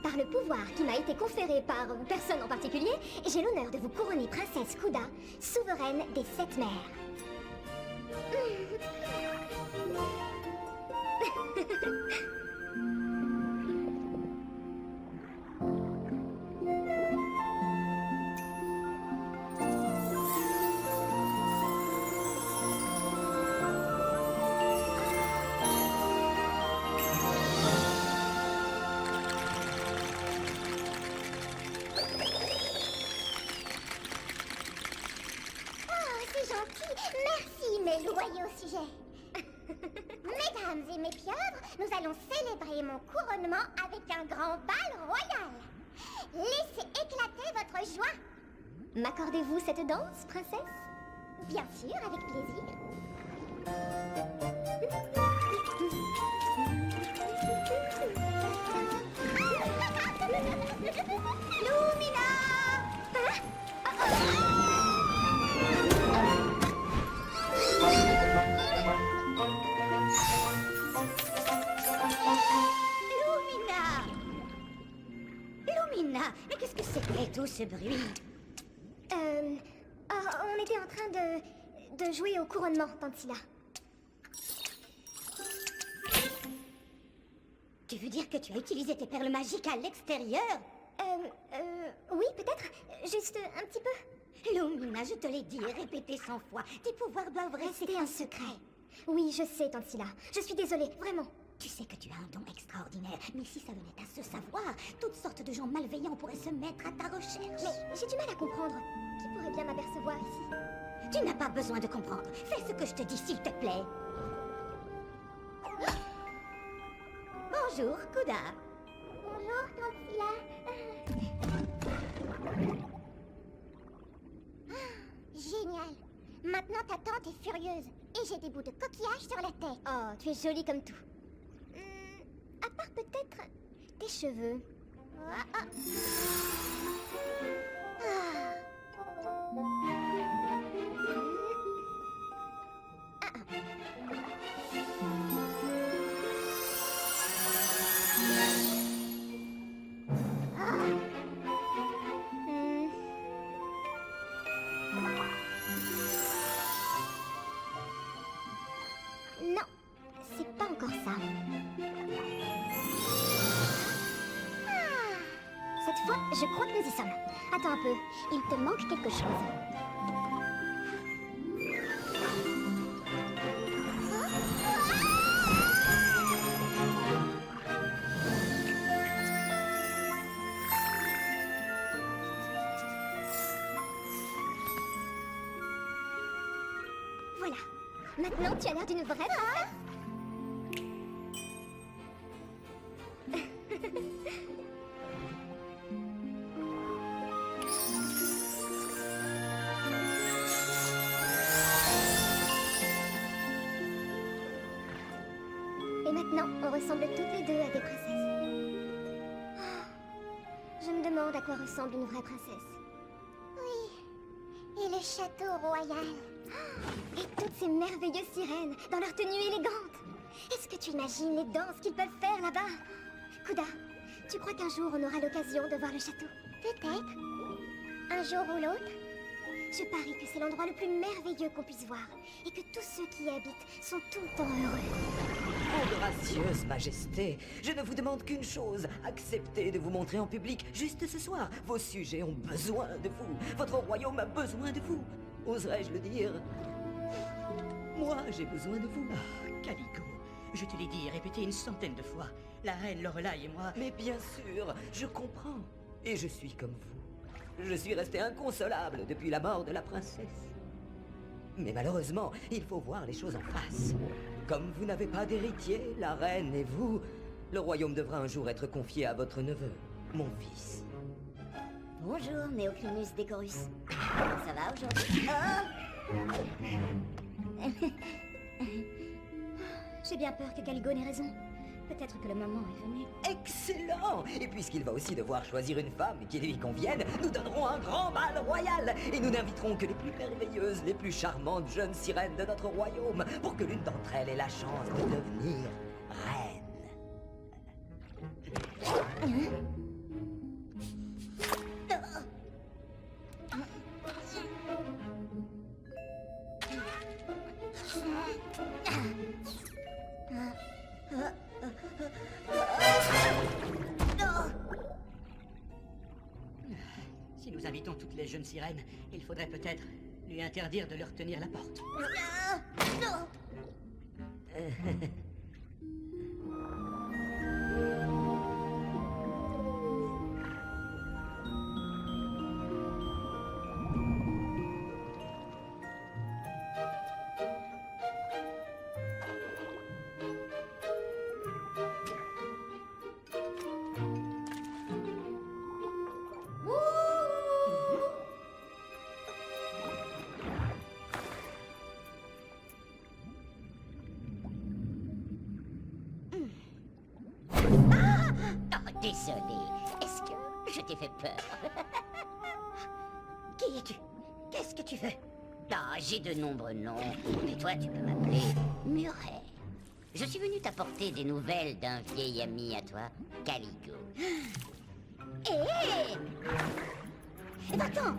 Par le pouvoir qui m'a été conféré par personne en particulier, j'ai l'honneur de vous couronner princesse Kouda, souveraine des 7 mers. Mes loyaux sujets. Mesdames et mes pieuvres, nous allons célébrer mon couronnement avec un grand bal royal. Laissez éclater votre joie. M'accordez-vous cette danse, princesse? Bien sûr, avec plaisir. Lumina! Lumina, mais qu'est-ce que c'était tout ce bruit? On était en train de jouer au couronnement, Tansila. Tu veux dire que tu as utilisé tes perles magiques à l'extérieur? Oui, peut-être. Juste un petit peu. Lumina, je te l'ai dit et répété 100 fois. Tes pouvoirs doivent rester un secret. Oui, je sais, Tansila. Je suis désolée, vraiment. Tu sais que tu as un don extraordinaire, mais si ça venait à se savoir, toutes sortes de gens malveillants pourraient se mettre à ta recherche. Mais j'ai du mal à comprendre. Qui pourrait bien m'apercevoir ici? Tu n'as pas besoin de comprendre. Fais ce que je te dis, s'il te plaît. Bonjour, Kouda. Bonjour, Tansila. Génial. Maintenant, ta tante est furieuse. Et j'ai des bouts de coquillage sur la tête. Oh, tu es jolie comme tout. À part peut-être tes cheveux. Non, c'est pas encore ça. Cette fois, je crois que nous y sommes. Attends un peu, il te manque quelque chose. Voilà. Maintenant, tu as l'air d'une vraie princesse. Et maintenant, on ressemble toutes les deux à des princesses. Je me demande à quoi ressemble une vraie princesse. Oui. Et le château royal. Et toutes ces merveilleuses sirènes, dans leur tenue élégante. Est-ce que tu imagines les danses qu'ils peuvent faire là-bas? Kouda, tu crois qu'un jour on aura l'occasion de voir le château? Peut-être. Un jour ou l'autre. Je parie que c'est l'endroit le plus merveilleux qu'on puisse voir. Et que tous ceux qui y habitent sont tout le temps heureux. Oh, gracieuse majesté, je ne vous demande qu'une chose. Acceptez de vous montrer en public juste ce soir. Vos sujets ont besoin de vous. Votre royaume a besoin de vous. Oserais-je le dire? Moi, j'ai besoin de vous. Calico, je te l'ai dit et répété une centaine de fois. La reine Lorelai et moi... Mais bien sûr, je comprends. Et je suis comme vous. Je suis resté inconsolable depuis la mort de la princesse. Mais malheureusement, il faut voir les choses en face. Comme vous n'avez pas d'héritier, la reine et vous, le royaume devra un jour être confié à votre neveu, mon fils. Bonjour, Néoclimus Décorus. Ça va aujourd'hui? J'ai bien peur que Caligo n'ait raison. Peut-être que le moment est venu. Excellent! Et puisqu'il va aussi devoir choisir une femme qui lui convienne, nous donnerons un grand bal royal! Et nous n'inviterons que les plus merveilleuses, les plus charmantes jeunes sirènes de notre royaume, pour que l'une d'entre elles ait la chance de devenir reine. Si nous invitons toutes les jeunes sirènes, il faudrait peut-être lui interdire de leur tenir la porte. Oh, désolé. Est-ce que je t'ai fait peur? Qui es-tu? Qu'est-ce que tu veux? Ah, j'ai de nombreux noms, mais toi, tu peux m'appeler Murray. Je suis venu t'apporter des nouvelles d'un vieil ami à toi, Caligo. Hé! Va-t'en!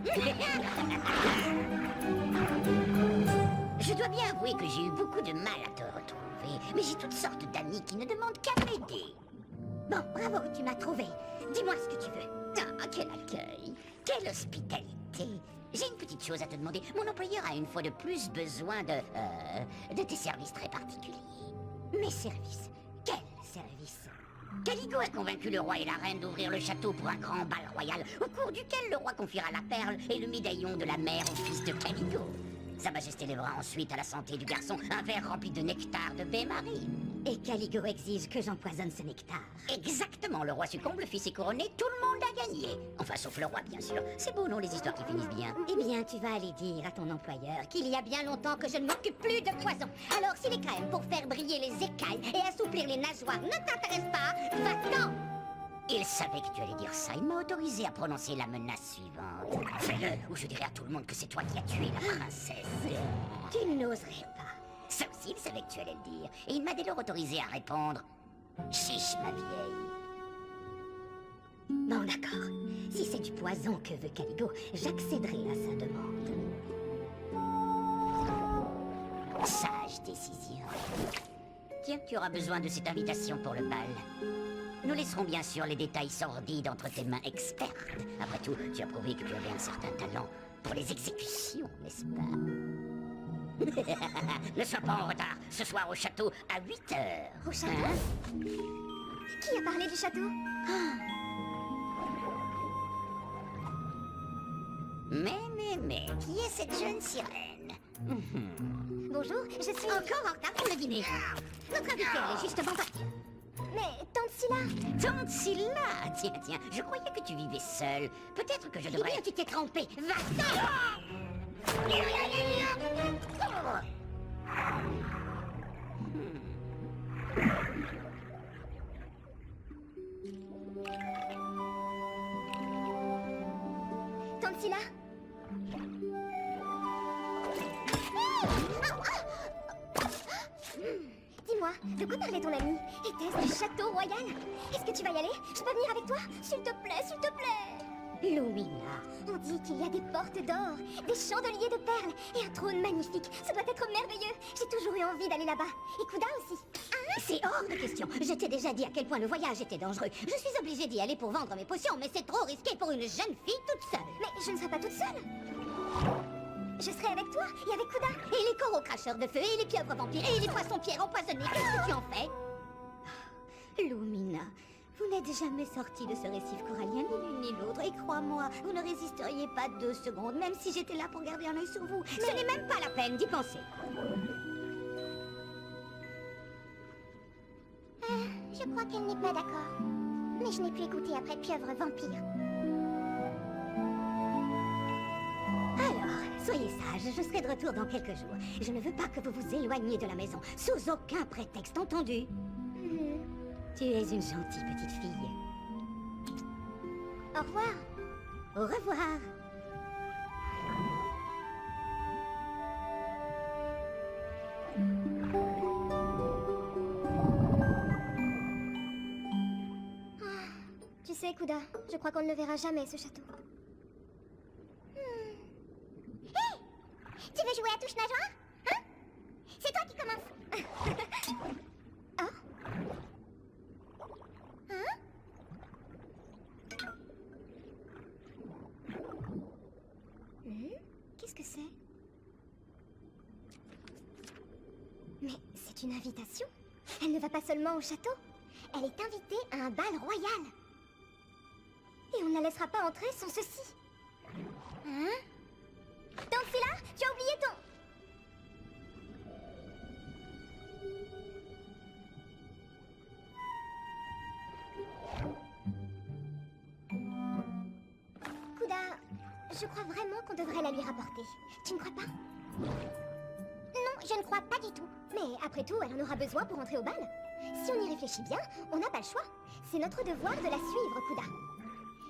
Je dois bien avouer que j'ai eu beaucoup de mal à te retrouver, mais j'ai toutes sortes d'amis qui ne demandent qu'à m'aider. Bon, bravo, tu m'as trouvé. Dis-moi ce que tu veux. Ah, quel accueil, quelle hospitalité. J'ai une petite chose à te demander. Mon employeur a une fois de plus besoin de tes services très particuliers. Mes services. Quels services? Caligo a convaincu le roi et la reine d'ouvrir le château pour un grand bal royal, au cours duquel le roi confiera la perle et le médaillon de la mère au fils de Caligo. Sa Majesté lèvera ensuite à la santé du garçon un verre rempli de nectar de baie marine. Et Caligo exige que j'empoisonne ce nectar. Exactement, le roi succombe, le fils est couronné, tout le monde a gagné. Enfin, sauf le roi, bien sûr. C'est beau, non, les histoires qui finissent bien. Eh bien, tu vas aller dire à ton employeur qu'il y a bien longtemps que je ne m'occupe plus de poison. Alors, si les crèmes pour faire briller les écailles et assouplir les nageoires ne t'intéressent pas, va-t'en! Il savait que tu allais dire ça. Il m'a autorisé à prononcer la menace suivante. Fais-le, ou je dirai à tout le monde que c'est toi qui as tué la princesse. Tu n'oserais pas. Ça aussi, il savait que tu allais le dire. Et il m'a dès lors autorisé à répondre « Chiche, ma vieille ». Bon, d'accord. Si c'est du poison que veut Caligo, j'accéderai à sa demande. Sage décision. Tiens, tu auras besoin de cette invitation pour le bal. Nous laisserons bien sûr les détails sordides entre tes mains expertes. Après tout, tu as prouvé que tu avais un certain talent pour les exécutions, n'est-ce pas? Ne sois pas en retard. Ce soir au château à 8 heures. Au château? Hein? Qui a parlé du château? Mais, qui est cette jeune sirène? Bonjour, je suis... Encore en retard pour le dîner. Notre invité, elle est justement partie. Mais Tante Scylla... Tante Scylla! Tiens, je croyais que tu vivais seule. Peut-être que je Eh devrais... bien, tu t'es trompé. Va-t'en! Tante Scylla? Dis-moi, de quoi parlait ton ami? Était-ce du château royal? Est-ce que tu vas y aller? Je peux venir avec toi? S'il te plaît, s'il te plaît! Lumina. On dit qu'il y a des portes d'or, des chandeliers de perles et un trône magnifique. Ça doit être merveilleux. J'ai toujours eu envie d'aller là-bas. Et Kuda aussi. C'est hors de question. Je t'ai déjà dit à quel point le voyage était dangereux. Je suis obligée d'y aller pour vendre mes potions, mais c'est trop risqué pour une jeune fille toute seule. Mais je ne serai pas toute seule. Je serai avec toi et avec Kuda. Et les coraux cracheurs de feu, et les pieuvres vampires, et les poissons-pierres empoisonnés, qu'est-ce que tu en fais? Lumina, Vous n'êtes jamais sortis de ce récif corallien, ni l'une ni l'autre, et crois-moi, vous ne résisteriez pas 2 secondes, même si j'étais là pour garder un œil sur vous. Ce n'est même pas la peine d'y penser. Je crois qu'elle n'est pas d'accord. Mais je n'ai plus écouté après Pieuvre Vampire. Alors, soyez sages, je serai de retour dans quelques jours. Je ne veux pas que vous vous éloigniez de la maison, sous aucun prétexte, entendu? Tu es une gentille petite fille. Au revoir. Au revoir. Tu sais, Kuda, je crois qu'on ne le verra jamais, ce château. Tu veux jouer à touche nageoire? Hein? C'est toi qui commence. Oh, Hein? qu'est-ce que c'est? Mais c'est une invitation. Elle ne va pas seulement au château. Elle est invitée à un bal royal. Et on ne la laissera pas entrer sans ceci. Hein? Tansila, tu as oublié ton... Kuda, je crois vraiment qu'on devrait la lui rapporter. Tu ne crois pas? Non, je ne crois pas du tout. Mais après tout, elle en aura besoin pour entrer au bal. Si on y réfléchit bien, on n'a pas le choix. C'est notre devoir de la suivre, Kuda.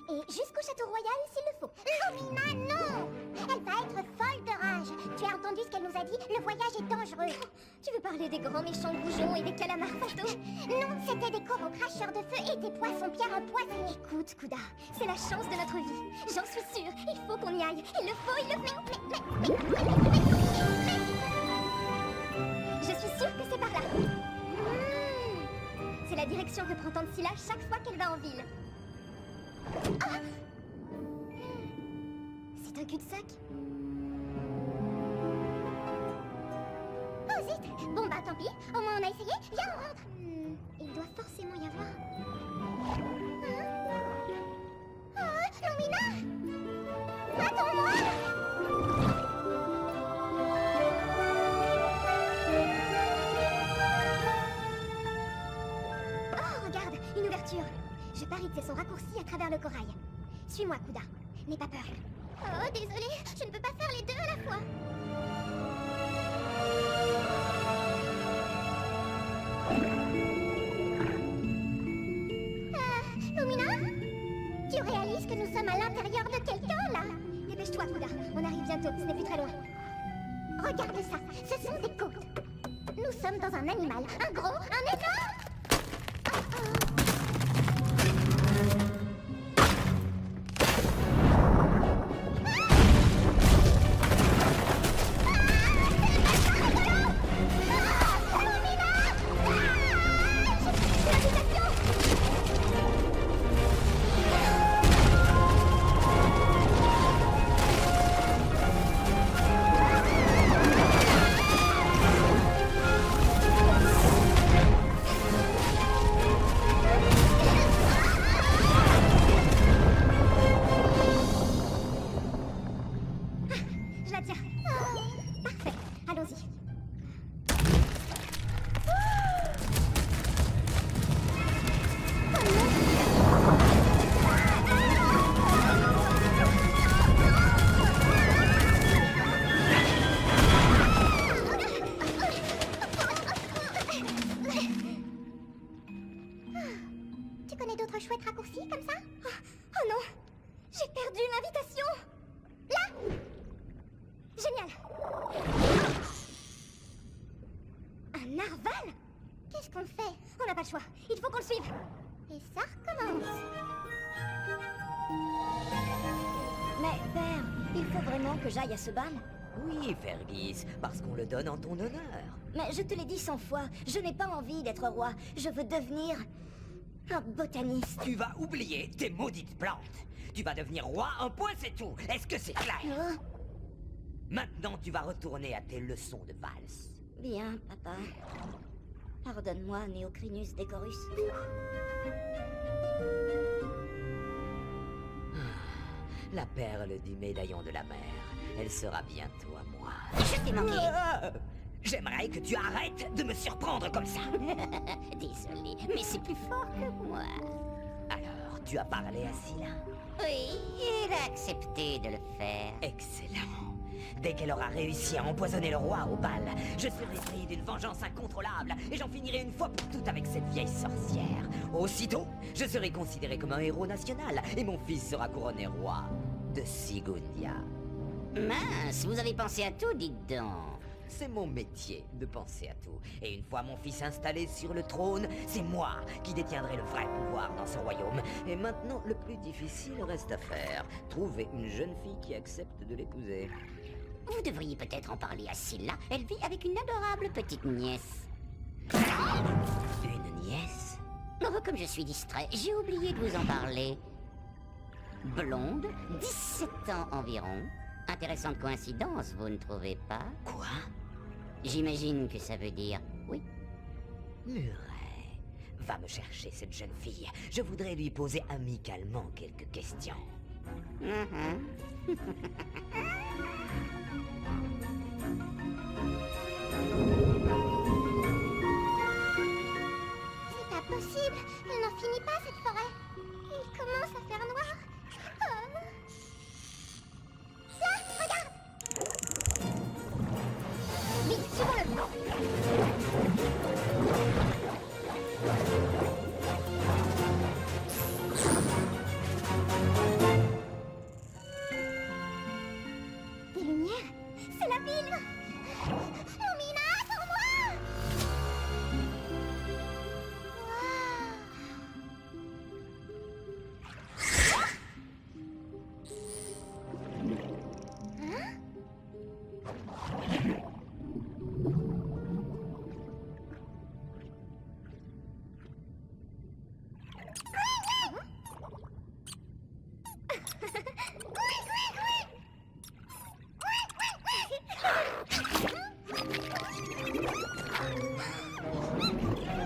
Et jusqu'au château royal s'il le faut. Lumina, non! Elle va être folle de rage. Tu as entendu ce qu'elle nous a dit? Le voyage est dangereux. Tu veux parler des grands méchants goujons et des calamars fantômes? Non, c'était des coraux cracheurs de feu et des poissons-pierres empoisonnés. Écoute, Kuda, c'est la chance de notre vie. J'en suis sûre, il faut qu'on y aille. Il le faut, il le faut. Je suis sûre que c'est par là. C'est la direction que prend Tansila chaque fois qu'elle va en ville. Ah! C'est un cul-de-sac. Oh zut! Bon bah tant pis, au moins on a essayé. Viens, on rentre. Il doit forcément y avoir... Oh, Lumina! Attends-moi! Oh, regarde, une ouverture. Je parie que c'est son raccourci à travers le corail. Suis-moi, Kuda. N'aie pas peur. Oh, désolée, je ne peux pas faire les deux à la fois. Lumina? Tu réalises que nous sommes à l'intérieur de quelqu'un, là? Dépêche-toi, Kuda. On arrive bientôt, ce n'est plus très loin. Regarde ça, ce sont des côtes. Nous sommes dans un animal, un gros, un énorme... Je la tiens. Parfait. Allons-y. Tu connais d'autres chouettes raccourcis comme ça? Oh non! J'ai perdu l'invitation! Là! Génial! Un narval? Qu'est-ce qu'on fait? On n'a pas le choix. Il faut qu'on le suive. Et ça recommence. Mais, père, il faut vraiment que j'aille à ce bal? Oui, Fergus, parce qu'on le donne en ton honneur. Mais je te l'ai dit 100 fois, je n'ai pas envie d'être roi. Je veux devenir un botaniste. Tu vas oublier tes maudites plantes. Tu vas devenir roi, un point c'est tout. Est-ce que c'est clair? Oh, Maintenant, tu vas retourner à tes leçons de valse. bien, papa. Pardonne-moi, Néocrinus Decorus. La perle du médaillon de la mer. Elle sera bientôt à moi. Je t'ai manqué. J'aimerais que tu arrêtes de me surprendre comme ça. Désolé, mais c'est plus fort que moi. Alors, tu as parlé à Scylla? Oui, il a accepté de le faire. Excellent. Dès qu'elle aura réussi à empoisonner le roi au bal, je serai pris d'une vengeance incontrôlable et j'en finirai une fois pour toutes avec cette vieille sorcière. Aussitôt, je serai considéré comme un héros national et mon fils sera couronné roi de Sigundia. Mince, vous avez pensé à tout, dites donc. C'est mon métier de penser à tout. Et une fois mon fils installé sur le trône, c'est moi qui détiendrai le vrai pouvoir dans ce royaume. Et maintenant, le plus difficile reste à faire. Trouver une jeune fille qui accepte de l'épouser. Vous devriez peut-être en parler à Scylla. Elle vit avec une adorable petite nièce. Une nièce? Oh, comme je suis distrait, j'ai oublié de vous en parler. Blonde, 17 ans environ. Intéressante coïncidence, vous ne trouvez pas? Quoi? J'imagine que ça veut dire oui. Murray, va me chercher cette jeune fille. Je voudrais lui poser amicalement quelques questions. C'est pas possible. Elle n'en finit pas, cette forêt. Il commence à faire noir. Oh. Là, regarde. Vite, suivons-le. Des lumières. C'est la ville. Lumina, attends-moi.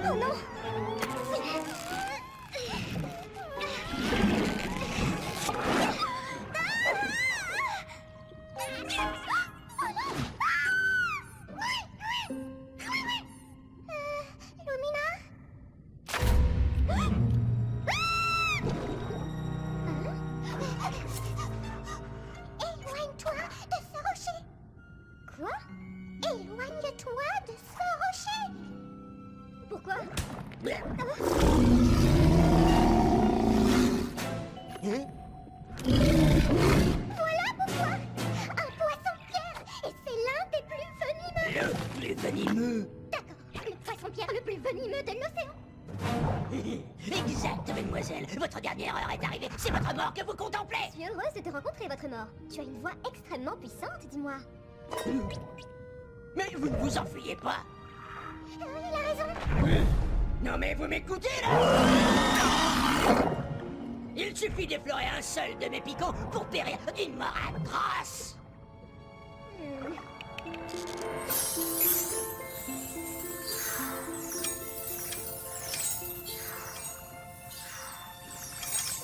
Oh non! Éloigne-toi de ce rocher. Quoi? Éloigne-toi de ce rocher. Pourquoi? Voilà pourquoi. Un poisson-pierre. Et c'est l'un des plus venimeux. Le plus venimeux. D'accord. Le poisson-pierre le plus venimeux de l'océan. Exact, mademoiselle. Votre dernière heure est arrivée. C'est votre mort que vous contemplez. Je suis heureuse de te rencontrer, votre mort. Tu as une voix extrêmement puissante, dis-moi. Mais vous ne vous enfuyez pas. Il a raison. Non mais vous m'écoutez là. Il suffit d'effleurer un seul de mes piquants pour périr d'une mort atroce.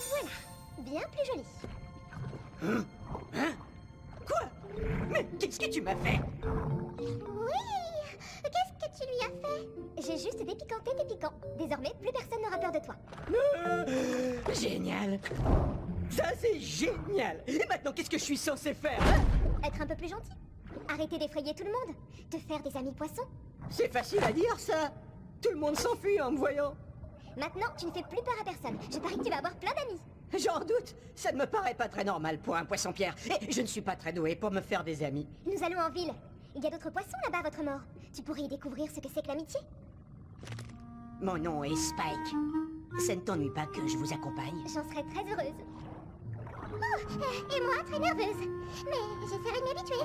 Voilà. Bien plus joli. Quoi? Mais qu'est-ce que tu m'as fait? Oui. Qu'est-ce que tu lui as fait? J'ai juste dépiquanté tes piquants. Désormais, plus personne n'aura peur de toi. Génial. Ça, c'est génial. Et maintenant, qu'est-ce que je suis censé faire, hein? Être un peu plus gentil. Arrêter d'effrayer tout le monde. Te faire des amis poissons. C'est facile à dire, ça. Tout le monde s'enfuit en me voyant. Maintenant, tu ne fais plus peur à personne. Je parie que tu vas avoir plein d'amis. J'en doute. Ça ne me paraît pas très normal pour un poisson-pierre. Et je ne suis pas très doué pour me faire des amis. Nous allons en ville. Il y a d'autres poissons là-bas à votre mort. Tu pourrais y découvrir ce que c'est que l'amitié. Mon nom est Spike. Ça ne t'ennuie pas que je vous accompagne? J'en serais très heureuse. Oh, et moi, très nerveuse. Mais j'essaierai de m'habituer.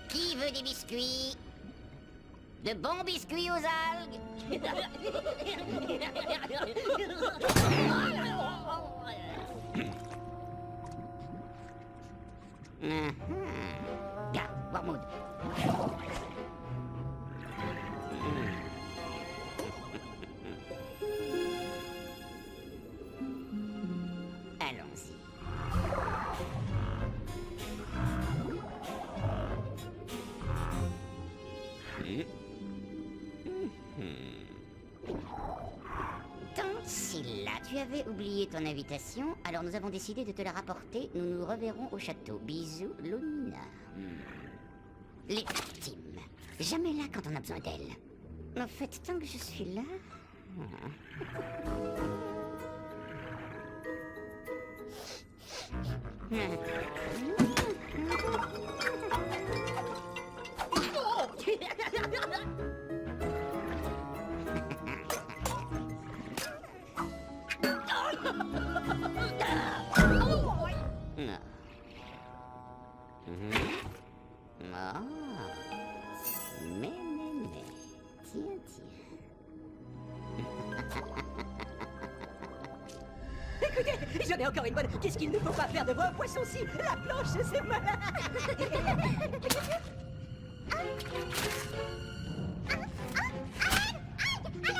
Qui veut des biscuits? De bons biscuits aux algues? Garde, Wormwood. Allons-y. Tansilla, tu avais oublié ton invitation, alors nous avons décidé de te la rapporter. Nous nous reverrons au château. Bisous, Lumina. Les victimes. Jamais là quand on a besoin d'elles. En fait, tant que je suis là... Ah. Mais, tiens. Écoutez, j'en ai encore une bonne. Qu'est-ce qu'il ne faut pas faire devant un poisson-ci? La planche, c'est malin.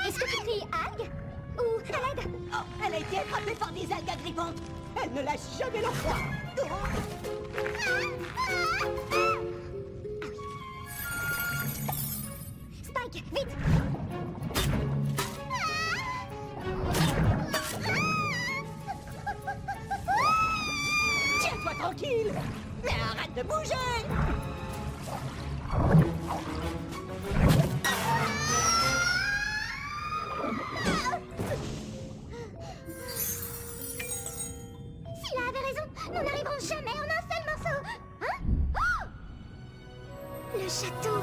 Est-ce que tu cries algue ou à l'aide? Oh, elle a été attrapée par des algues agrippantes. Elle ne lâche jamais leur froid. Spike, vite! Tiens-toi tranquille. Mais arrête de bouger. Scylla avait raison, nous n'arriverons jamais en un seul morceau. Hein? Oh! Le château.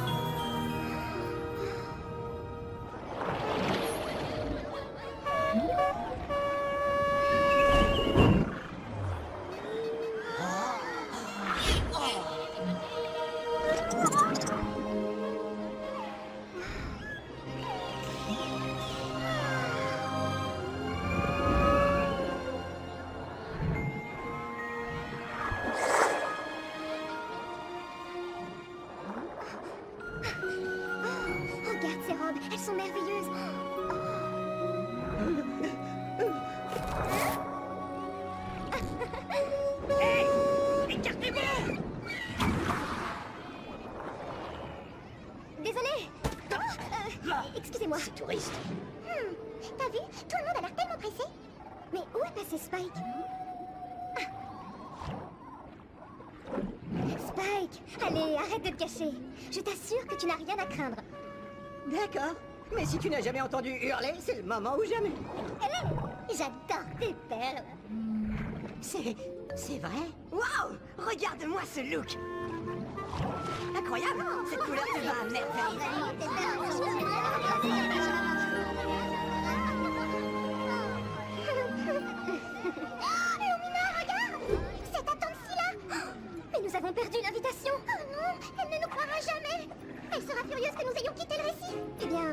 Regarde ces robes, elles sont merveilleuses. Écartez-vous. Désolée. Excusez-moi. Ces touristes. T'as vu? Tout le monde a l'air tellement pressé. Mais où est passé Spike? Spike, allez, arrête de te cacher. Je t'assure que tu n'as rien à craindre. D'accord. Mais si tu n'as jamais entendu hurler, c'est le moment ou jamais. Hélène, j'adore tes perles. C'est vrai? Waouh! Regarde-moi ce look! Incroyable! Cette couleur te va à merveille! Lumina, regarde! C'est ta tante Scylla! Mais nous avons perdu l'invitation! Oh non, elle ne nous croira jamais! Elle sera furieuse que nous ayons quitté le récit! Eh bien,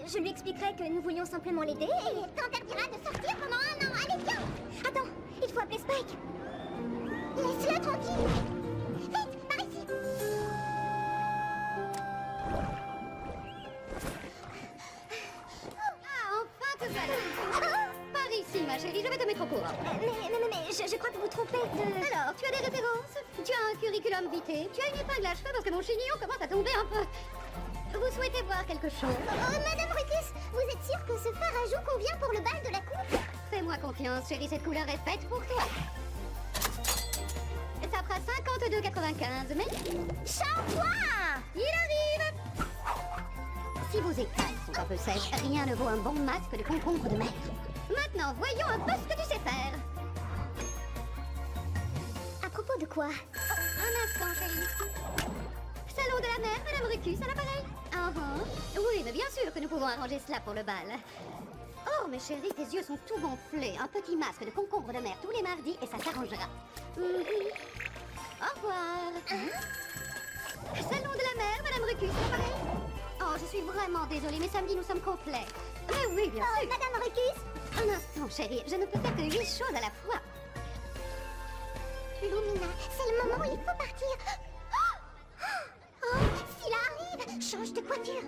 je lui expliquerai que nous voulions simplement l'aider et elle t'interdira de sortir pendant 1 an! Allez, viens! Attends, il faut appeler Spike! Laisse-la tranquille! Vite, par ici! Enfin tout ça là. Par ici, ma chérie, je vais te mettre au courant. Mais je crois que vous trompez de... Alors, tu as des références? Tu as un curriculum vitae? Tu as une épingle à cheveux parce que mon chignon commence à tomber un peu. Vous souhaitez voir quelque chose? Madame Rucus, vous êtes sûre que ce fard à joues convient pour le bal de la cour? Fais-moi confiance, chérie, cette couleur est faite pour toi. Ça fera 52,95, mais... Shampoing! Il arrive! Si vos écailles sont un peu sèches, rien ne vaut un bon masque de concombre de mer. Maintenant, voyons un peu ce que tu sais faire. À propos de quoi? Un instant, chérie. Salon de la mer, Madame Rucus, à l'appareil. Oui, mais bien sûr que nous pouvons arranger cela pour le bal. Oh, mes chéris, tes yeux sont tout gonflés. Un petit masque de concombre de mer tous les mardis et ça s'arrangera. Au revoir. Salon de la mer, Madame Rucus, à l'appareil. Oh, je suis vraiment désolée, mais samedi, nous sommes complets. Mais oui, bien sûr. Madame Rucus? Un instant, chérie, je ne peux faire que 8 choses à la fois. Lumina, c'est le moment où il faut partir. Oh, Scylla arrive. Change de coiffure.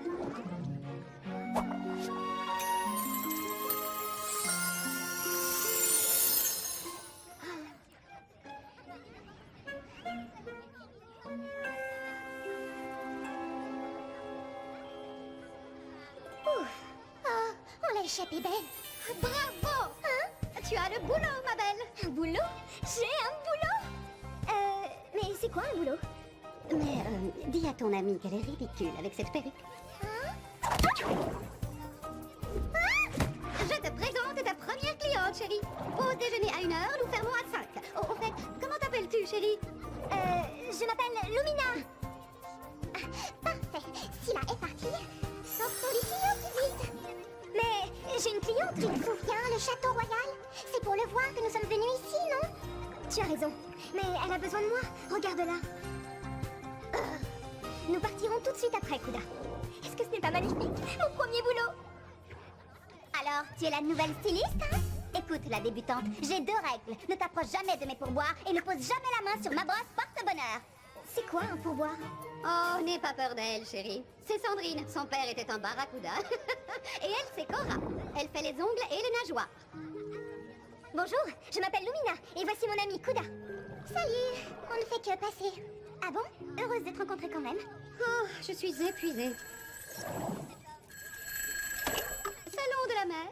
On l'a échappé belle. Bravo! Hein? Tu as le boulot, ma belle. Un boulot? J'ai un boulot? Mais c'est quoi un boulot? Mais dis à ton amie qu'elle est ridicule avec cette perruque. Je te présente ta première cliente, chérie. Pause déjeuner à 1h, nous fermons à 5. Au fait, comment t'appelles-tu, chérie? Je m'appelle Lumina. Parfait. Scylla est partie. Sortons d'ici au plus vite. Mais j'ai une cliente. Tu te souviens, le château royal? C'est pour le voir que nous sommes venus ici, non? Tu as raison. Mais elle a besoin de moi. Regarde-la. Nous partirons tout de suite après, Kuda. Est-ce que ce n'est pas magnifique? Mon premier boulot. Alors, tu es la nouvelle styliste, hein? Écoute, la débutante, j'ai 2 règles. Ne t'approche jamais de mes pourboires et ne pose jamais la main sur ma brosse porte-bonheur. C'est quoi un pourboire? Oh, n'aie pas peur d'elle, chérie. C'est Sandrine. Son père était un barracuda. Et elle, c'est Cora. Elle fait les ongles et les nageoires. Bonjour, je m'appelle Lumina et voici mon amie Kuda. Salut, on ne fait que passer. Ah bon? Heureuse d'être rencontrée quand même. Oh, je suis épuisée. Salon de la mer?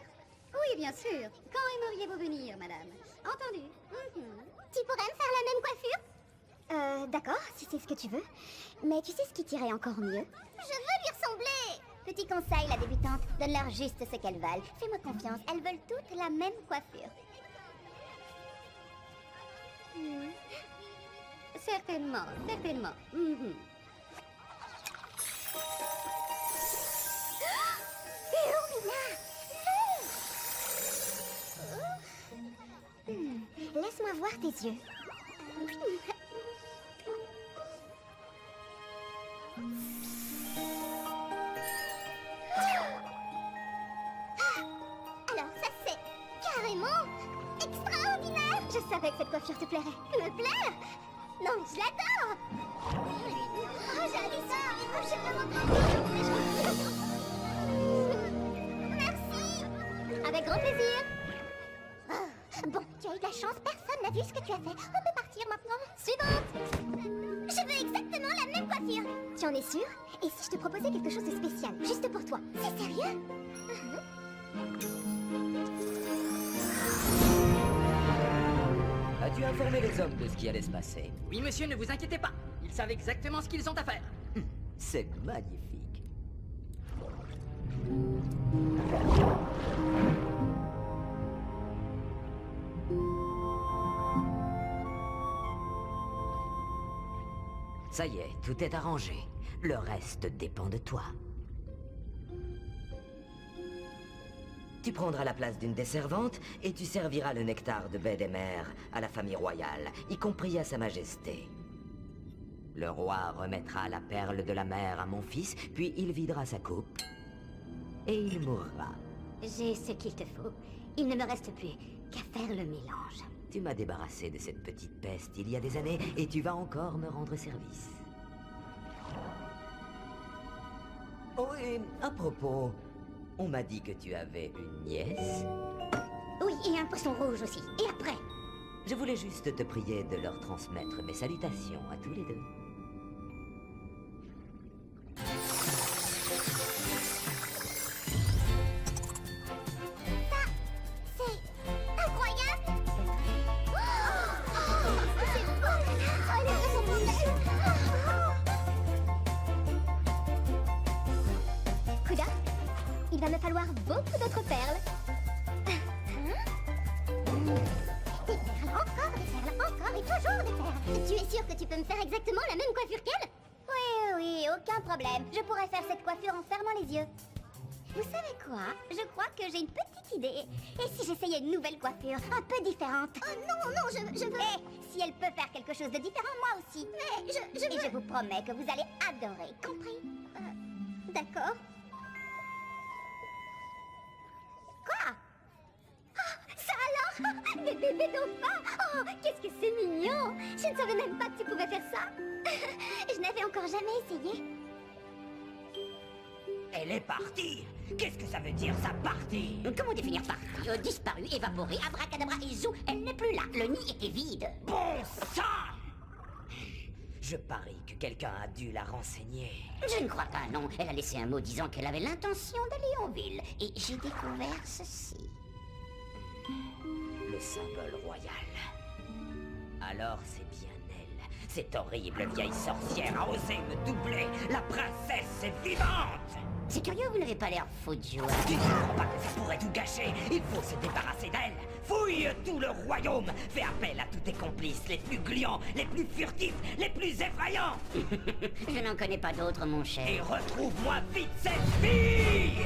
Oui, bien sûr. Quand aimeriez-vous venir, madame? Entendu. Tu pourrais me faire la même coiffure? D'accord, si c'est ce que tu veux. Mais tu sais ce qui t'irait encore mieux? Je veux lui ressembler. Petit conseil, la débutante, donne-leur juste ce qu'elles veulent. Fais-moi confiance, elles veulent toutes la même coiffure. Certainement, certainement. Mhm. Laisse-moi voir tes yeux. Alors ça c'est carrément extraordinaire. Je savais que cette coiffure te plairait. Me plaire? Non, je l'adore. Oh, j'adore ça. Oh, j'ai vraiment... Merci. Avec grand plaisir. Bon, tu as eu de la chance, personne n'a vu ce que tu as fait. On peut partir maintenant. Suivante. Je veux exactement la même coiffure. Tu en es sûre? Et si je te proposais quelque chose de spécial, juste pour toi? C'est sérieux? As-tu informé les hommes de ce qui allait se passer? Oui, monsieur, ne vous inquiétez pas. Ils savent exactement ce qu'ils ont à faire. C'est magnifique. Ça y est, tout est arrangé. Le reste dépend de toi. Tu prendras la place d'une des servantes et tu serviras le nectar de baie des mers à la famille royale, y compris à Sa Majesté. Le roi remettra la perle de la mer à mon fils, puis il videra sa coupe et il mourra. J'ai ce qu'il te faut. Il ne me reste plus qu'à faire le mélange. Tu m'as débarrassé de cette petite peste il y a des années et tu vas encore me rendre service. Oh, et à propos, on m'a dit que tu avais une nièce. Oui, et un poisson rouge aussi. Et après? Je voulais juste te prier de leur transmettre mes salutations à tous les deux. C'est incroyable. C'est beau. Oh, elle est vraiment belle. Kuda, il va me falloir beaucoup d'autres perles. Encore et toujours des perles. Tu es sûre que tu peux me faire exactement la même coiffure qu'elle? Oui, aucun problème. Je pourrais faire cette coiffure en fermant les yeux. Vous savez quoi? Je crois que j'ai une petite idée. Et si j'essayais une nouvelle coiffure, un peu différente? Oh non, je veux... si elle peut faire quelque chose de différent, moi aussi. Mais Et je vous promets que vous allez adorer, compris? D'accord. Quoi? Ça alors? Des des bébés dauphins. Oh, qu'est-ce que c'est mignon. Je ne savais même pas que tu pouvais faire ça. Je n'avais encore jamais essayé. Elle est partie. Qu'est-ce que ça veut dire, ça partie? Comment définir partie? Disparue, évaporée, abracadabra et zou, elle n'est plus là. Le nid était vide. Bon sang! Je parie que quelqu'un a dû la renseigner. Je ne crois pas, non. Elle a laissé un mot disant qu'elle avait l'intention d'aller en ville. Et j'ai découvert ceci. Le symbole royal. Alors c'est bien elle. Cette horrible vieille sorcière a osé me doubler. La princesse est vivante! C'est curieux, vous n'avez pas l'air fou de joie. Tu ne crois pas que ça pourrait tout gâcher? Il faut se débarrasser d'elle. Fouille tout le royaume. Fais appel à tous tes complices, les plus gluants, les plus furtifs, les plus effrayants. Je n'en connais pas d'autres, mon cher. Et retrouve-moi vite cette fille!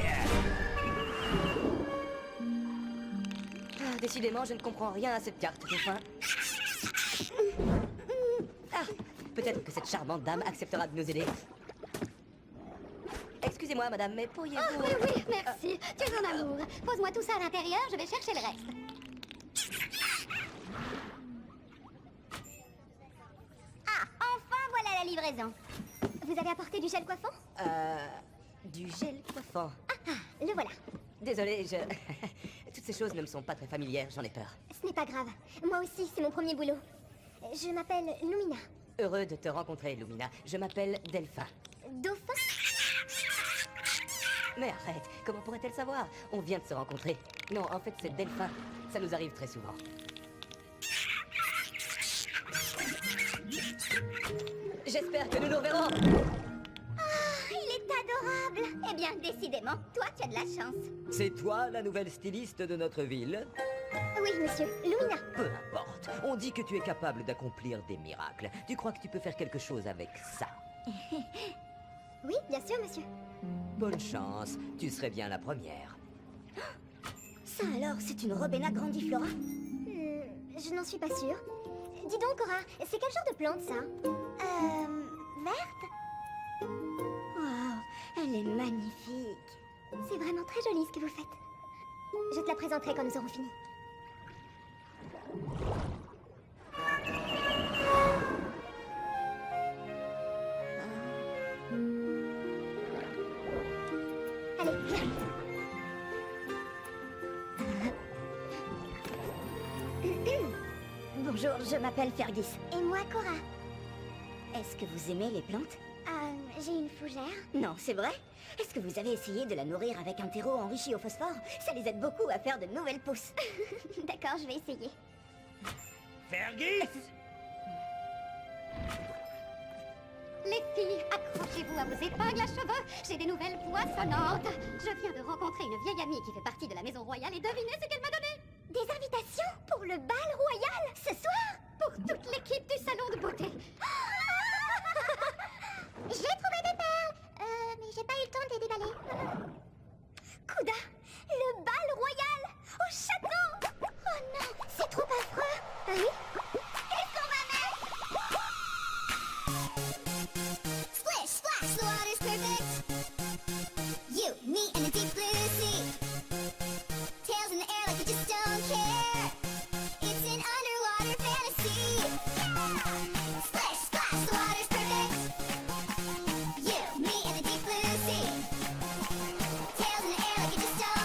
Ah, décidément, je ne comprends rien à cette carte, dauphin. Ah, peut-être que cette charmante dame acceptera de nous aider. Excusez-moi, madame, mais pourriez-vous... Oh, oui, oui, merci. Tu es un amour. Pose-moi tout ça à l'intérieur, je vais chercher le reste. Ah, enfin, voilà la livraison. Vous avez apporté du gel coiffant? Du gel coiffant. Le voilà. Désolé, toutes ces choses ne me sont pas très familières, j'en ai peur. Ce n'est pas grave. Moi aussi, c'est mon premier boulot. Je m'appelle Lumina. Heureux de te rencontrer, Lumina. Je m'appelle Delphin. Dauphin? Mais arrête, comment pourrait-elle savoir? On vient de se rencontrer. Non, en fait, c'est Delphin. Ça nous arrive très souvent. J'espère que nous nous reverrons. Il est adorable. Eh bien, décidément, toi, tu as de la chance. C'est toi la nouvelle styliste de notre ville? Oui, monsieur. Lumina. Peu importe. On dit que tu es capable d'accomplir des miracles. Tu crois que tu peux faire quelque chose avec ça? Oui, bien sûr, monsieur. Bonne chance. Tu serais bien la première. Ça alors, c'est une Robena grandiflora? Je n'en suis pas sûre. Dis donc, Cora, c'est quel genre de plante, ça? Verte? Waouh, elle est magnifique. C'est vraiment très joli ce que vous faites. Je te la présenterai quand nous aurons fini. Allez, viens. Bonjour, je m'appelle Fergus. Et moi, Cora. Est-ce que vous aimez les plantes? J'ai une fougère. Non, c'est vrai? Est-ce que vous avez essayé de la nourrir avec un terreau enrichi au phosphore? Ça les aide beaucoup à faire de nouvelles pousses. D'accord, je vais essayer. Fergus! Les filles, accrochez-vous à vos épingles à cheveux. J'ai des nouvelles poissonnantes. Je viens de rencontrer une vieille amie qui fait partie de la maison royale et devinez ce qu'elle m'a donné? Des invitations pour le bal royal ce soir? Pour toute l'équipe du salon de beauté. J'ai trouvé des perles. Mais j'ai pas eu le temps de les déballer. Kouda, le bal royal au château. Oh non, c'est trop affreux. Ah oui? Qu'est-ce qu'on va mettre? Splish, splash, the water's perfect. You, me, and the deep blue sea. Tails in the air like we just don't care. It's an underwater fantasy. Splish, splash, the water's perfect. You, me, and the deep blue sea. Tails in the air like we just don't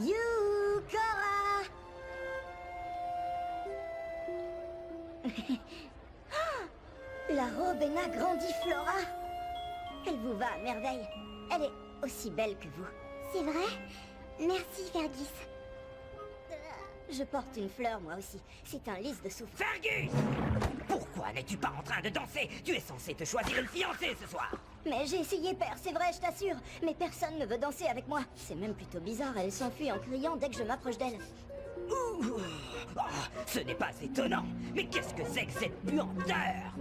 You, Cora! La robe Ena grandiflora. Elle vous va à merveille. Elle est aussi belle que vous. C'est vrai? Merci, Fergus. Je porte une fleur, moi aussi. C'est un lys de soufre. Fergus! Pourquoi n'es-tu pas en train de danser? Tu es censé te choisir une fiancée ce soir. Mais j'ai essayé, père, c'est vrai, je t'assure. Mais personne ne veut danser avec moi. C'est même plutôt bizarre, elle s'enfuit en criant dès que je m'approche d'elle. Ouh. Oh, ce n'est pas étonnant. Mais qu'est-ce que c'est que cette puanteur?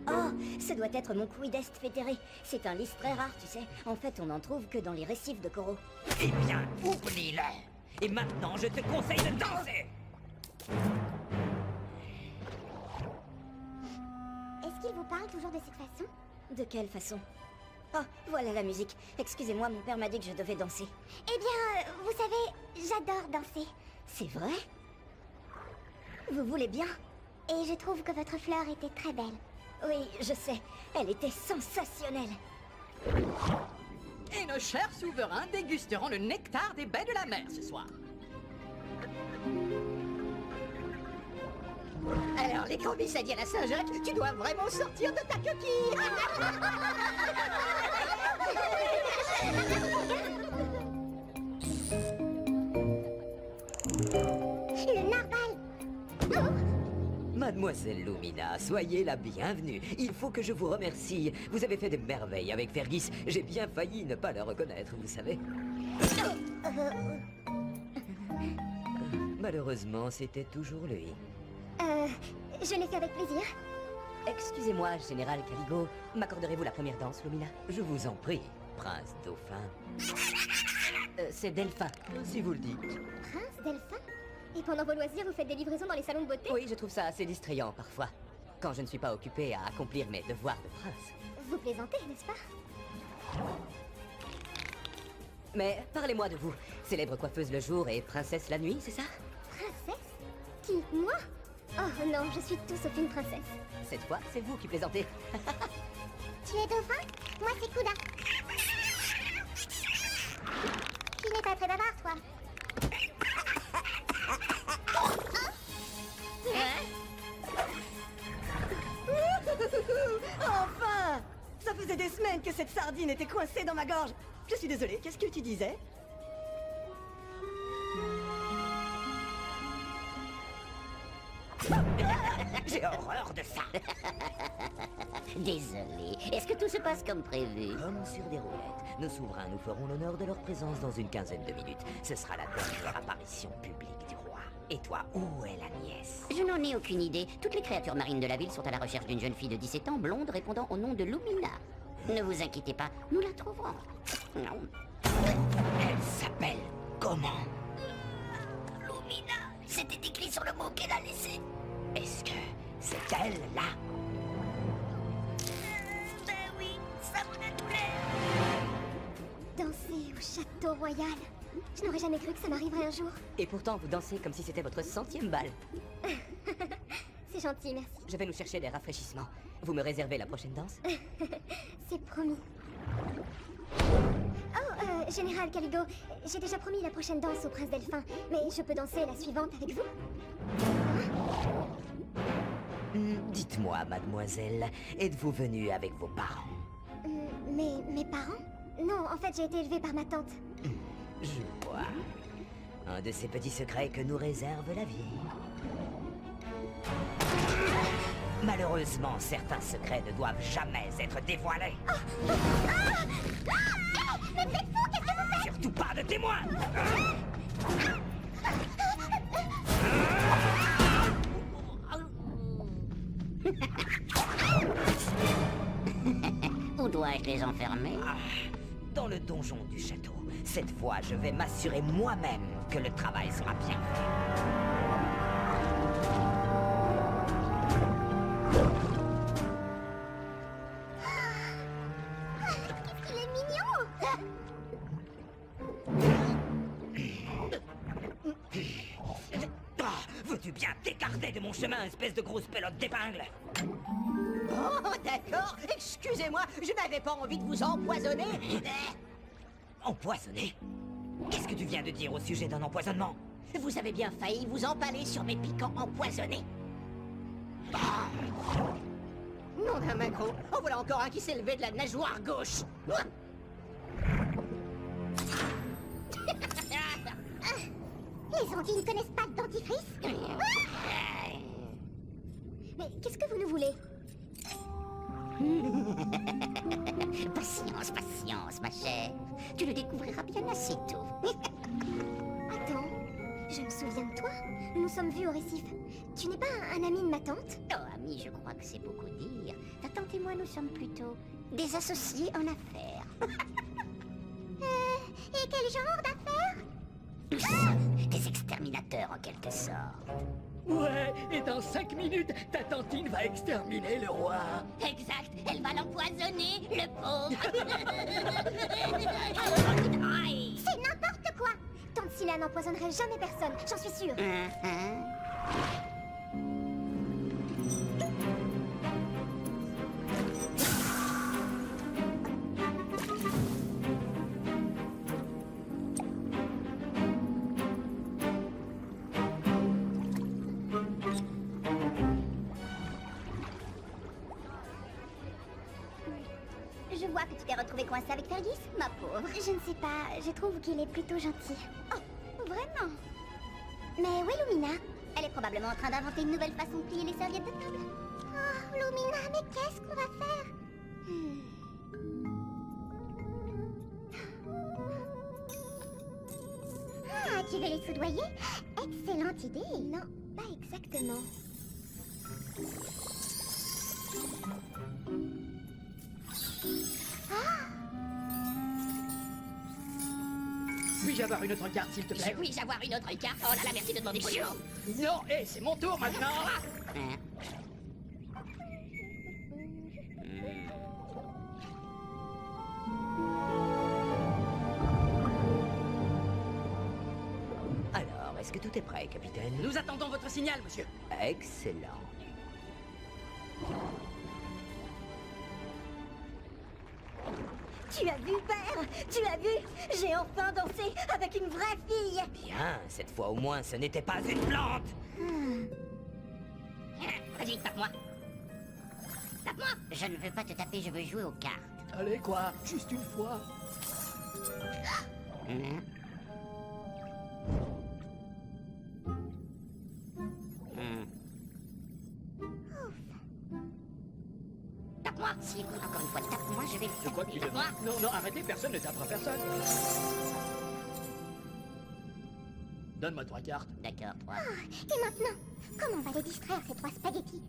Oh, ce doit être mon Quidest fétéré. C'est un lys très rare, tu sais. En fait, on n'en trouve que dans les récifs de coraux. Eh bien, oublie-le. Et maintenant, je te conseille de danser. Est-ce qu'il vous parle toujours de cette façon? De quelle façon? Oh, voilà la musique. Excusez-moi, mon père m'a dit que je devais danser. Eh bien, vous savez, j'adore danser. C'est vrai? Vous voulez bien? Et je trouve que votre fleur était très belle. Oui, je sais. Elle était sensationnelle. Et nos chers souverains dégusteront le nectar des baies de la mer ce soir. Alors, les grands à la Saint-Jacques, tu dois vraiment sortir de ta coquille. Le narval! Mademoiselle Lumina, soyez la bienvenue. Il faut que je vous remercie. Vous avez fait des merveilles avec Fergus. J'ai bien failli ne pas le reconnaître, vous savez. Malheureusement, c'était toujours lui. Je l'ai fait avec plaisir. Excusez-moi, Général Caligo. M'accorderez-vous la première danse, Lumina? Je vous en prie, Prince Dauphin. C'est Delphin, si vous le dites. Prince Delphin? Et pendant vos loisirs, vous faites des livraisons dans les salons de beauté? Oui, je trouve ça assez distrayant parfois. Quand je ne suis pas occupé à accomplir mes devoirs de prince. Vous plaisantez, n'est-ce pas? Mais parlez-moi de vous. Célèbre coiffeuse le jour et princesse la nuit, c'est ça? Princesse? Qui? Moi? Oh non, je suis tout sauf une princesse. Cette fois, c'est vous qui plaisantez. Tu es dauphin? Moi, c'est Couda. Tu n'es pas très bavard, toi. Enfin! Ça faisait des semaines que cette sardine était coincée dans ma gorge. Je suis désolée, qu'est-ce que tu disais? J'ai horreur de ça. Désolé. Est-ce que tout se passe comme prévu? Comme sur des roulettes, nos souverains nous feront l'honneur de leur présence dans une quinzaine de minutes. Ce sera la dernière apparition publique du roi. Et toi, où est la nièce? Je n'en ai aucune idée. Toutes les créatures marines de la ville sont à la recherche d'une jeune fille de 17 ans, blonde, répondant au nom de Lumina. Ne vous inquiétez pas, nous la trouverons. Non. Elle s'appelle comment? Lumina, c'était écrit sur le mot qu'elle a laissé. Est-ce que c'est elle, là? Ben oui, ça vous a tout l'air. Danser au château royal. Je n'aurais jamais cru que ça m'arriverait un jour. Et pourtant, vous dansez comme si c'était votre 100e bal. C'est gentil, merci. Je vais nous chercher des rafraîchissements. Vous me réservez la prochaine danse? C'est promis. Oh, Général Caligo, j'ai déjà promis la prochaine danse au prince Delphin, mais je peux danser la suivante avec vous? Dites-moi, mademoiselle, êtes-vous venue avec vos parents? Mes parents? Non, en fait, j'ai été élevée par ma tante. Je vois. Un de ces petits secrets que nous réserve la vie. Malheureusement, certains secrets ne doivent jamais être dévoilés. Mais vous êtes fou, qu'est-ce que vous faites? Surtout pas de témoins! Où dois-je les enfermer? Dans le donjon du château. Cette fois, je vais m'assurer moi-même que le travail sera bien fait. Il est mignon! Veux-tu bien t'écarter de mon chemin, espèce de grosse pelote d'épingle? Oh, d'accord. Excusez-moi, je n'avais pas envie de vous empoisonner. Empoisonné? Qu'est-ce que tu viens de dire au sujet d'un empoisonnement? Vous avez bien failli vous empaler sur mes piquants empoisonnés. Non d'un macro. En voilà encore un qui s'est levé de la nageoire gauche. Les Antilles ne connaissent pas de dentifrice? Mais qu'est-ce que vous nous voulez? Patience, patience, ma chère. Tu le découvriras bien assez tôt. Attends, je me souviens de toi. Nous nous sommes vus au récif. Tu n'es pas un ami de ma tante? Oh, ami, je crois que c'est beaucoup dire. Ta tante et moi, nous sommes plutôt des associés en affaires. Et quel genre d'affaires? Nous sommes des exterminateurs, en quelque sorte. Ouais, et dans 5 minutes, ta tantine va exterminer le roi. Exact, elle va l'empoisonner, le pauvre. Aïe. C'est n'importe quoi! Tante Scylla n'empoisonnerait jamais personne, j'en suis sûre. Je vois que tu t'es retrouvée coincée avec Fergus, ma pauvre. Je ne sais pas, je trouve qu'il est plutôt gentil. Oh, vraiment? Mais où est Lumina? Elle est probablement en train d'inventer une nouvelle façon de plier les serviettes de table. Oh, Lumina, mais qu'est-ce qu'on va faire? Ah, tu veux les soudoyer? Excellente idée. Non, pas exactement. Puis-je avoir une autre carte, s'il te plaît? Puis-je avoir une autre carte? Oh là là, merci de ton dépollution. Non, hé, c'est mon tour maintenant. Hein? Alors, est-ce que tout est prêt, capitaine? Nous attendons votre signal, monsieur. Excellent. Tu as vu, père? Tu as vu? J'ai enfin dansé avec une vraie fille. Bien, cette fois au moins, ce n'était pas une plante. Vas-y, tape-moi. Tape-moi. Je ne veux pas te taper, je veux jouer aux cartes. Allez, quoi? Juste une fois. Hein? Tape-moi. Si, écoute, encore une fois, tape-moi, je vais le Je crois qu'il est... taper. Tape-moi. Non, arrêtez, personne ne tapera personne. Donne-moi 3 cartes. D'accord, 3. Et maintenant, comment on va les distraire, ces 3 spaghettis?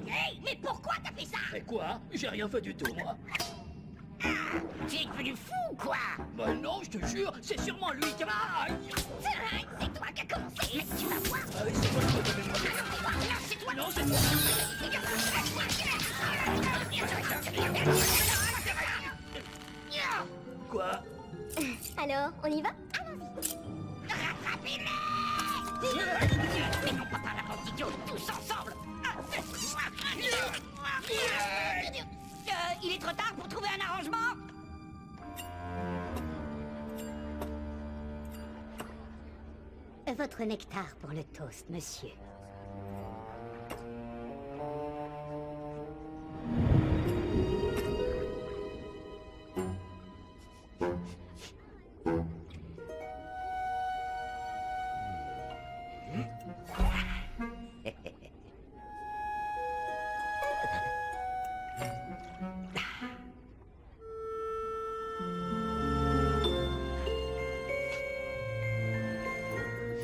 Hey, mais pourquoi t'as fait ça? Mais quoi? J'ai rien fait du tout, moi. Tu es devenu fou, quoi? Bah non, je te jure, c'est sûrement lui qui m'a... Aïe. C'est toi qui as commencé, mais tu vas voir. Ah oui, c'est moi qui t'ai donné le Non, c'est toi. Non, c'est toi. Quoi? Alors, on y va? Rattrapez-les! Mais non, pas par la bande d'idiots, tous ensemble! Il est trop tard pour trouver un arrangement? Votre nectar pour le toast, monsieur.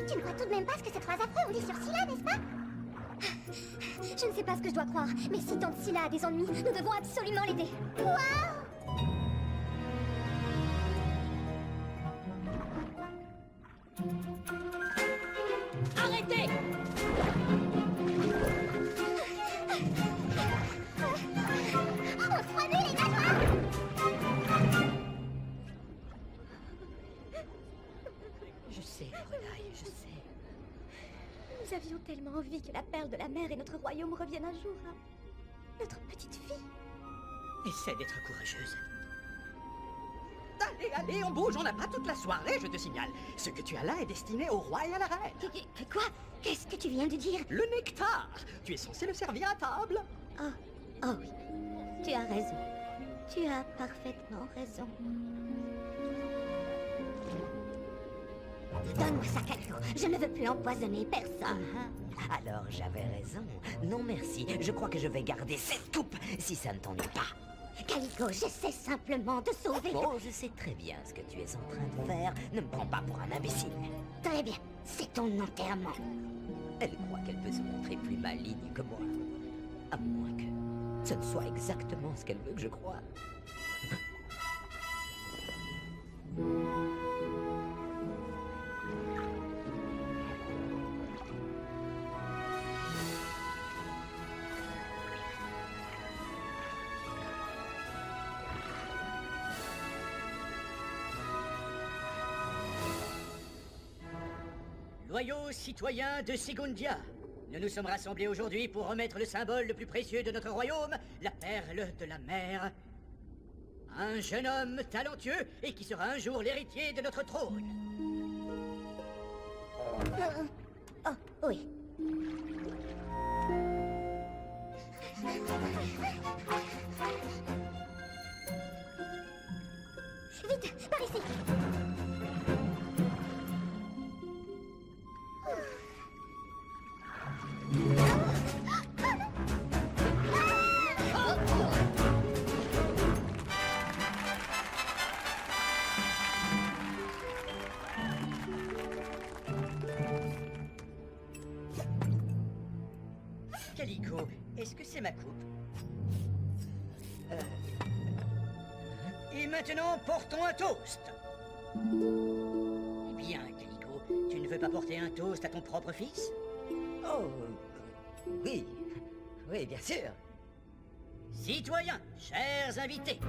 Tu ne crois tout de même pas ce que ces 3 affreux ont dit sur Scylla, n'est-ce pas? Je ne sais pas ce que je dois croire, mais si tante Scylla a des ennuis, nous devons absolument l'aider. Waouh! Arrêtez! On se remue les nageoires! Je sais, Grenaille, je sais. Nous avions tellement envie que la perle de la mer et notre royaume reviennent un jour à notre petite fille. Essaie d'être courageuse. Allez, allez, on bouge, on n'a pas toute la soirée, je te signale. Ce que tu as là est destiné au roi et à la reine. Quoi? Qu'est-ce que tu viens de dire? Le nectar. Tu es censé le servir à table. Oh oui, tu as raison. Tu as parfaitement raison. Donne-moi ça, Calico. Je ne veux plus empoisonner personne. Alors j'avais raison. Non merci, je crois que je vais garder cette coupe, si ça ne t'ennuie pas. Calico, j'essaie simplement de sauver... Oh, je sais très bien ce que tu es en train de faire. Ne me prends pas pour un imbécile. Très bien, c'est ton enterrement. Elle croit qu'elle peut se montrer plus maligne que moi. À moins que ce ne soit exactement ce qu'elle veut que je croie. Loyaux citoyens de Sigundia, nous nous sommes rassemblés aujourd'hui pour remettre le symbole le plus précieux de notre royaume, la perle de la mer. Un jeune homme talentueux et qui sera un jour l'héritier de notre trône. Oh, oui. Vite, par ici. Calico, est-ce que c'est ma coupe? Et maintenant, portons un toast. Eh bien, Calico, tu ne veux pas porter un toast à ton propre fils? Oh, oui. Oui, bien sûr. Citoyens, chers invités,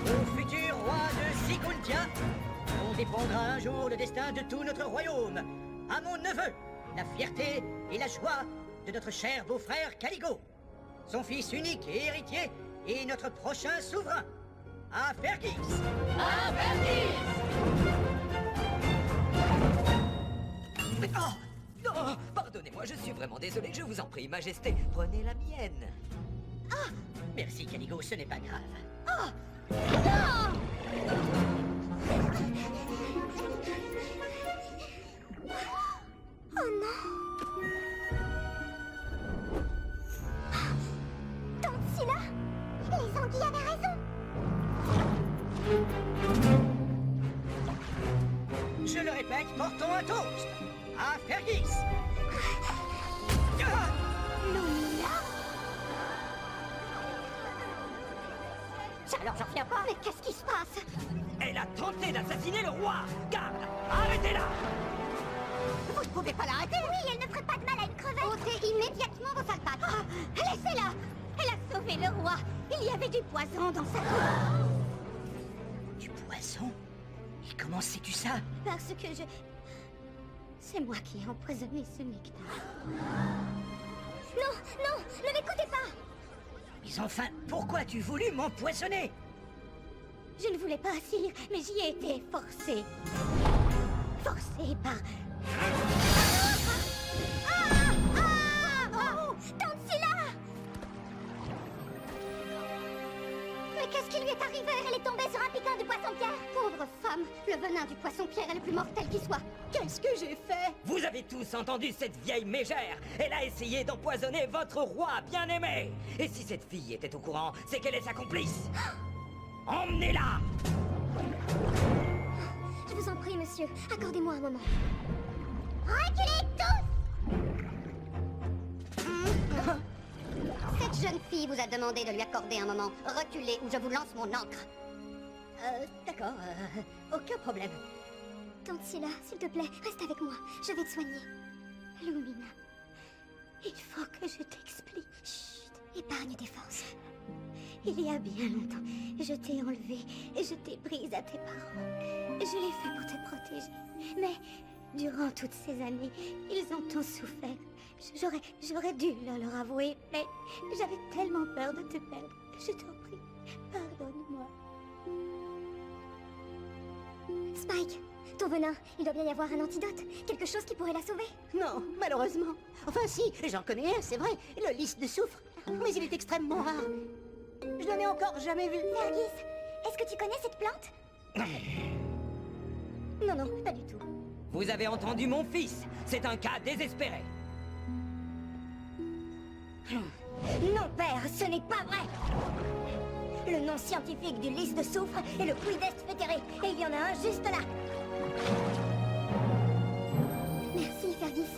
au futur roi de Sigundia, dont dépendra un jour le destin de tout notre royaume, à mon neveu, la fierté et la joie de notre cher beau-frère Caligo, son fils unique et héritier, et notre prochain souverain, à Fergis. À Fergis! Oh, non, pardonnez-moi, je suis vraiment désolé, je vous en prie, Majesté, prenez la mienne. Merci Caligo, ce n'est pas grave. Oh non. Tante Scylla, les anguilles avaient raison. Je le répète, portons un toast à Fergis. Lumina. Alors j'en reviens pas. Mais qu'est-ce qui se passe? Elle a tenté d'assassiner le roi. Garde, arrêtez-la. Vous ne pouvez pas l'arrêter. Oui, elle ne ferait pas de mal à une crevette. Ôtez immédiatement vos sales pattes. Laissez-la. Elle a sauvé le roi. Il y avait du poison dans sa coupe. Du poison? Et comment sais-tu ça? Parce que je... C'est moi qui ai empoisonné ce nectar. Non, non, ne m'écoutez pas. Mais enfin, pourquoi as-tu voulu m'empoisonner? Je ne voulais pas, Sire, mais j'y ai été forcée. Forcée par... Oh, Tante Scylla. Mais qu'est-ce qui lui est arrivé? Elle est tombée sur un piquant du poisson-pierre. Pauvre femme, le venin du poisson-pierre est le plus mortel qui soit. Qu'est-ce que j'ai fait? Vous avez tous entendu cette vieille mégère. Elle a essayé d'empoisonner votre roi bien-aimé. Et si cette fille était au courant, c'est qu'elle est sa complice. Emmenez-la. Je vous en prie, monsieur, accordez-moi un moment. Reculez tous! Cette jeune fille vous a demandé de lui accorder un moment. Reculez ou je vous lance mon encre. D'accord, aucun problème. Tante Scylla, s'il te plaît, reste avec moi. Je vais te soigner. Lumina, Il faut que je t'explique. chut, épargne tes forces. Il y a bien longtemps, je t'ai enlevée et je t'ai prise à tes parents. Je l'ai fait pour te protéger. Mais durant toutes ces années, ils ont tant souffert. J'aurais dû leur avouer, mais j'avais tellement peur de te perdre. Je t'en prie, pardonne-moi. Spike, ton venin, il doit bien y avoir un antidote. Quelque chose qui pourrait la sauver. Non, malheureusement. Enfin si, j'en connais un, c'est vrai, le lys de soufre. Mais il est extrêmement rare. Je n'en ai encore jamais vu. Fergus, est-ce que tu connais cette plante? Non, non, pas du tout. Vous avez entendu mon fils. C'est un cas désespéré. Non, père, ce n'est pas vrai. Le nom scientifique du lys de soufre est le Quidest fétéré, et il y en a un juste là. Merci, Fergus.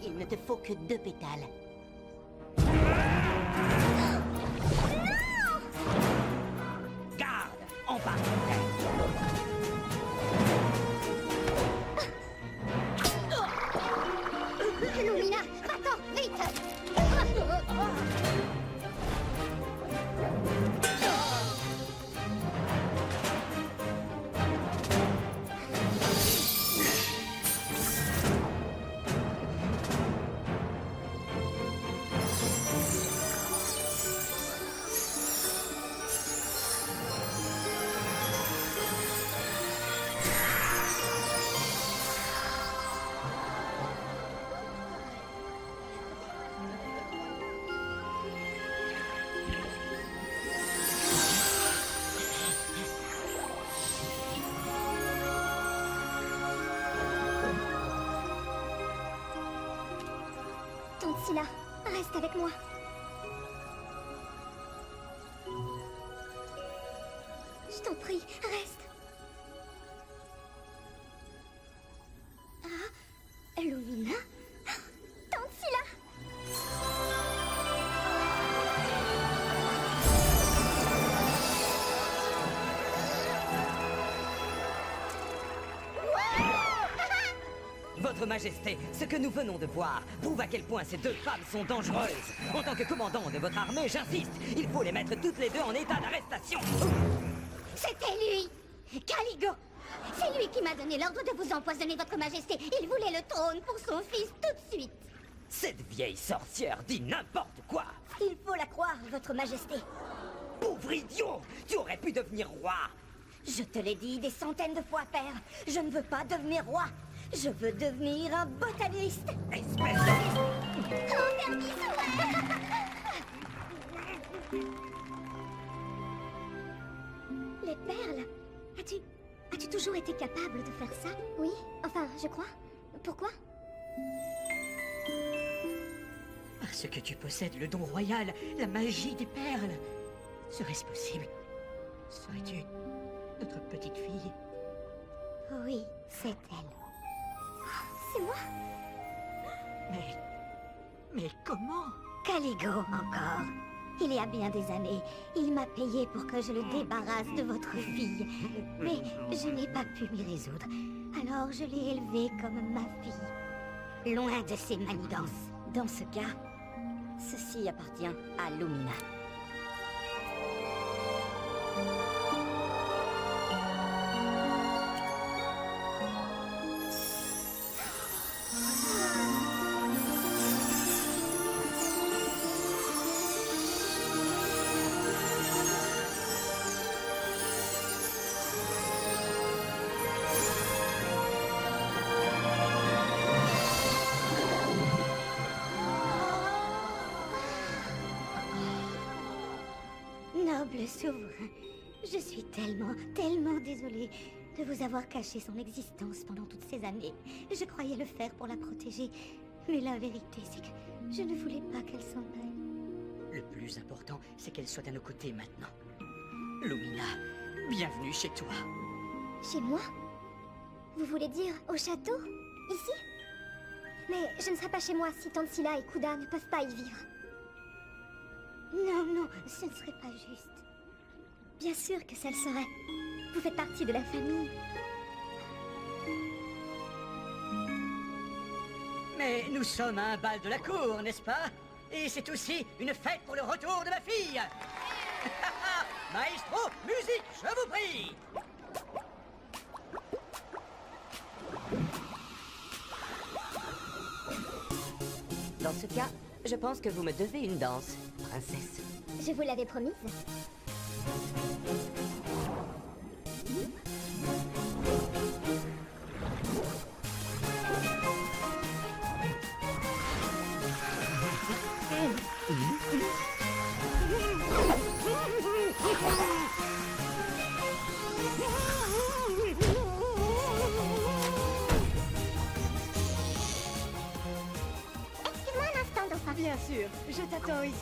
Il ne te faut que 2 pétales. Garde, en bas. Lumina, va-t'en, vite! Tante Scylla, reste avec moi. Je t'en prie, reste. Ah, Lumina? Tante Scylla! Votre Majesté, ce que nous venons de voir prouve à quel point ces 2 femmes sont dangereuses. En tant que commandant de votre armée, j'insiste, il faut les mettre toutes les 2 en état d'arrestation. C'était lui! Caligo! C'est lui qui m'a donné l'ordre de vous empoisonner, votre majesté. Il voulait le trône pour son fils tout de suite. Cette vieille sorcière dit n'importe quoi. Il faut la croire, votre majesté. Pauvre idiot, tu aurais pu devenir roi. Je te l'ai dit des centaines de fois, père. Je ne veux pas devenir roi. Je veux devenir un botaniste. Espèce de... Les perles? As-tu toujours été capable de faire ça? Oui, enfin, je crois. Pourquoi? Parce que tu possèdes le don royal, la magie des perles. Serait-ce possible? Serais-tu notre petite fille? Oui, c'est elle. C'est moi? Mais comment? Caligo, encore. Il y a bien des années, il m'a payé pour que je le débarrasse de votre fille. Mais je n'ai pas pu m'y résoudre. Alors je l'ai élevée comme ma fille. Loin de ses manigances. Dans ce cas, ceci appartient à Lumina. Noble souverain, je suis tellement désolée de vous avoir caché son existence pendant toutes ces années. Je croyais le faire pour la protéger, mais la vérité, c'est que je ne voulais pas qu'elle s'en aille. Le plus important, c'est qu'elle soit à nos côtés maintenant. Lumina, bienvenue chez toi. Chez moi? Vous voulez dire au château? Ici? Mais je ne serai pas chez moi si Tante Scylla et Kuda ne peuvent pas y vivre. Non, ce ne serait pas juste. Bien sûr que ça le serait. Vous faites partie de la famille. Mais nous sommes à un bal de la cour, n'est-ce pas? Et c'est aussi une fête pour le retour de ma fille. Maestro, musique, je vous prie. Dans ce cas, je pense que vous me devez une danse. princesse. Je vous l'avais promise. Excuse-moi un instant, dauphin. Bien sûr, je t'attends ici.